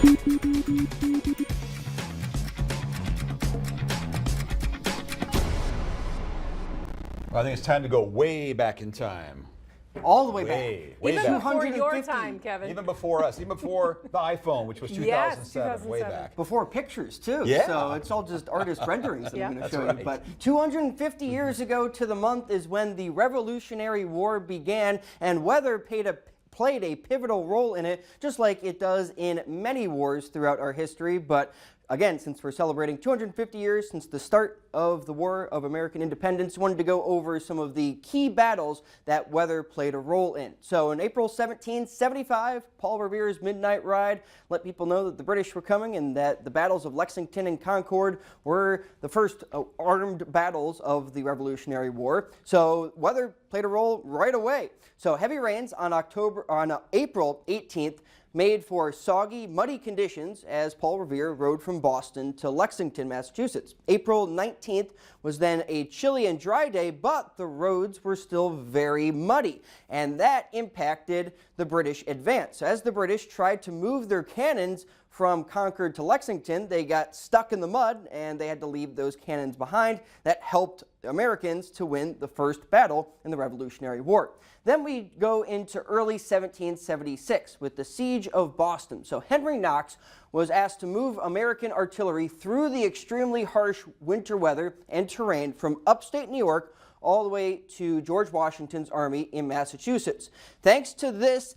I think it's time to go way back in time. All the way Way back. back. Before your time, Kevin. Even before us, even before the iPhone, which was 2007, way 2007. back. Before pictures, too. Yeah. So it's all just artist renderings that Yeah. I'm going to That's show right. you. But 250 years ago to the month is when the Revolutionary War began, and weather played a pivotal role in it, just like it does in many wars throughout our history. But again, since we're celebrating 250 years since the start of the War of American Independence, wanted to go over some of the key battles that weather played a role in. So in April 1775, Paul Revere's Midnight Ride let people know that the British were coming and that the battles of Lexington and Concord were the first armed battles of the Revolutionary War. So weather played a role right away. So heavy rains on April 18th made for soggy, muddy conditions as Paul Revere rode from Boston to Lexington, Massachusetts. April 19th was then a chilly and dry day, but the roads were still very muddy, and that impacted the British advance. As the British tried to move their cannons from Concord to Lexington, they got stuck in the mud and they had to leave those cannons behind. That helped the Americans to win the first battle in the Revolutionary War. Then we go into early 1776 with the Siege of Boston. So Henry Knox was asked to move American artillery through the extremely harsh winter weather and terrain from upstate New York all the way to George Washington's army in Massachusetts. Thanks to this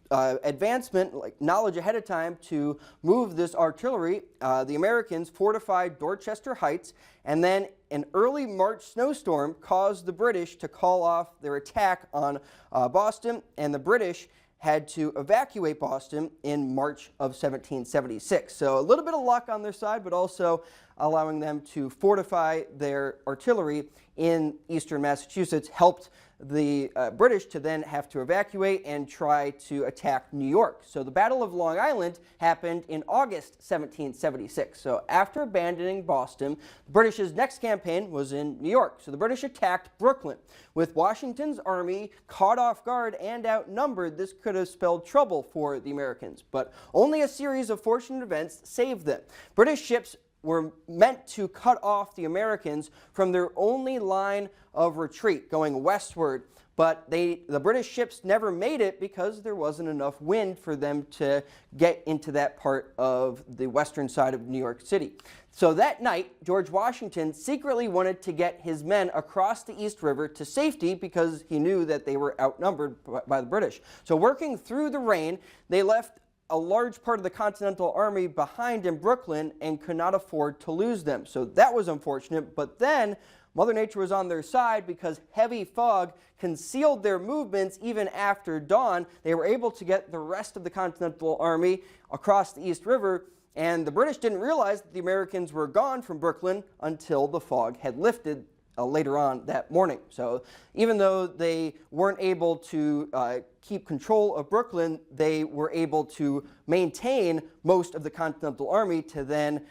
advancement, like knowledge ahead of time to move this artillery, the Americans fortified Dorchester Heights, and then an early March snowstorm caused the British to call off their attack on Boston, and the British had to evacuate Boston in March of 1776. So a little bit of luck on their side, but also allowing them to fortify their artillery in eastern Massachusetts helped the British to then have to evacuate and try to attack New York. So the Battle of Long Island happened in August 1776. So after abandoning Boston, the British's next campaign was in New York. So the British attacked Brooklyn. With Washington's army caught off guard and outnumbered, this could have spelled trouble for the Americans. But only a series of fortunate events saved them. British ships were meant to cut off the Americans from their only line of retreat going westward, but the British ships never made it because there wasn't enough wind for them to get into that part of the western side of New York City. So that night, George Washington secretly wanted to get his men across the East River to safety because he knew that they were outnumbered by the British. So working through the rain, they left a large part of the Continental Army behind in Brooklyn and could not afford to lose them. So that was unfortunate, but then Mother Nature was on their side because heavy fog concealed their movements even after dawn. They were able to get the rest of the Continental Army across the East River, and the British didn't realize that the Americans were gone from Brooklyn until the fog had lifted later on that morning. So even though they weren't able to keep control of Brooklyn, they were able to maintain most of the Continental Army to then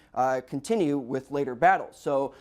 continue with later battles. So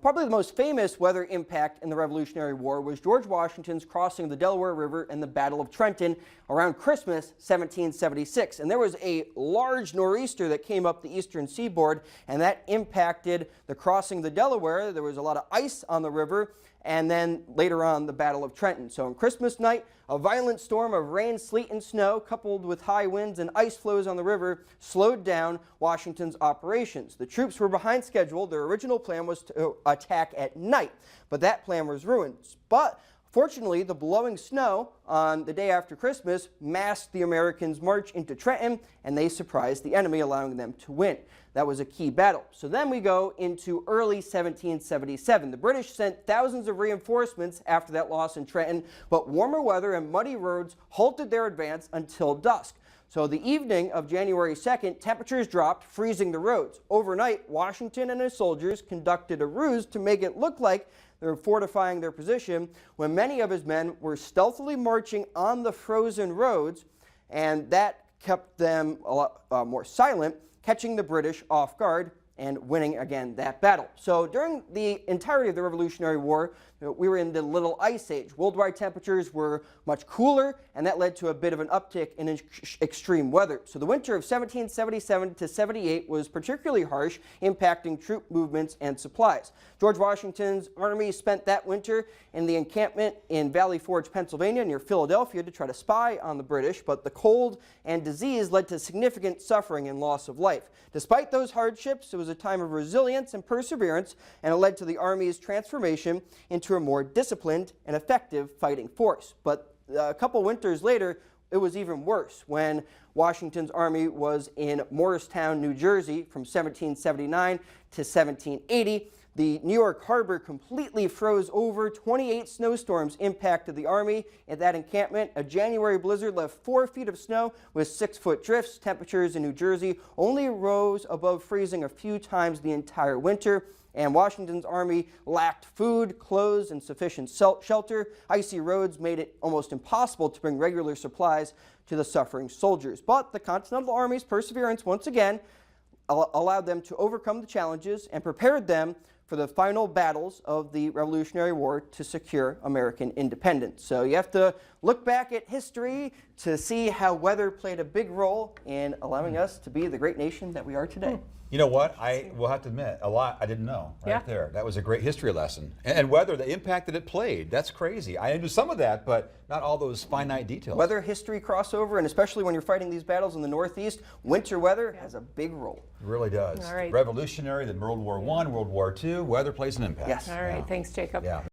probably the most famous weather impact in the Revolutionary War was George Washington's crossing of the Delaware River and the Battle of Trenton around Christmas 1776. And there was a large nor'easter that came up the eastern seaboard, and that impacted the crossing of the Delaware. There was a lot of ice on the river, and then later on the Battle of Trenton. So on Christmas night, a violent storm of rain, sleet, and snow, coupled with high winds and ice flows on the river, slowed down Washington's operations. The troops were behind schedule. Their original plan was to attack at night, but that plan was ruined. But fortunately, the blowing snow on the day after Christmas masked the Americans' march into Trenton, and they surprised the enemy, allowing them to win. That was a key battle. So then we go into early 1777. The British sent thousands of reinforcements after that loss in Trenton, but warmer weather and muddy roads halted their advance until dusk. So the evening of January 2nd, temperatures dropped, freezing the roads. Overnight, Washington and his soldiers conducted a ruse to make it look like they were fortifying their position when many of his men were stealthily marching on the frozen roads, and that kept them a lot more silent, catching the British off guard and winning again that battle. So during the entirety of the Revolutionary War, we were in the Little Ice Age. Worldwide temperatures were much cooler, and that led to a bit of an uptick in extreme weather. So the winter of 1777 to 78 was particularly harsh, impacting troop movements and supplies. George Washington's army spent that winter in the encampment in Valley Forge, Pennsylvania, near Philadelphia, to try to spy on the British, but the cold and disease led to significant suffering and loss of life. Despite those hardships, it was a time of resilience and perseverance, and it led to the Army's transformation into a more disciplined and effective fighting force. But a couple winters later, it was even worse when Washington's army was in Morristown, New Jersey from 1779 to 1780. The New York harbor completely froze over. 28 snowstorms impacted the army at that encampment. A January blizzard left 4 feet of snow with 6-foot drifts. Temperatures in New Jersey only rose above freezing a few times the entire winter. And Washington's army lacked food, clothes, and sufficient shelter. Icy roads made it almost impossible to bring regular supplies to the suffering soldiers. But the Continental Army's perseverance once again allowed them to overcome the challenges and prepared them for the final battles of the Revolutionary War to secure American independence. So you have to look back at history to see how weather played a big role in allowing us to be the great nation that we are today. You know what? I will have to admit, a lot I didn't know right there. That was a great history lesson. And weather, the impact that it played, that's crazy. I knew some of that, but not all those finite details. Weather history crossover, and especially when you're fighting these battles in the Northeast, winter weather has a big role. It really does. All right. Revolutionary, then World War I, World War II, weather plays an impact. Yes. All right, thanks, Jacob. Yeah.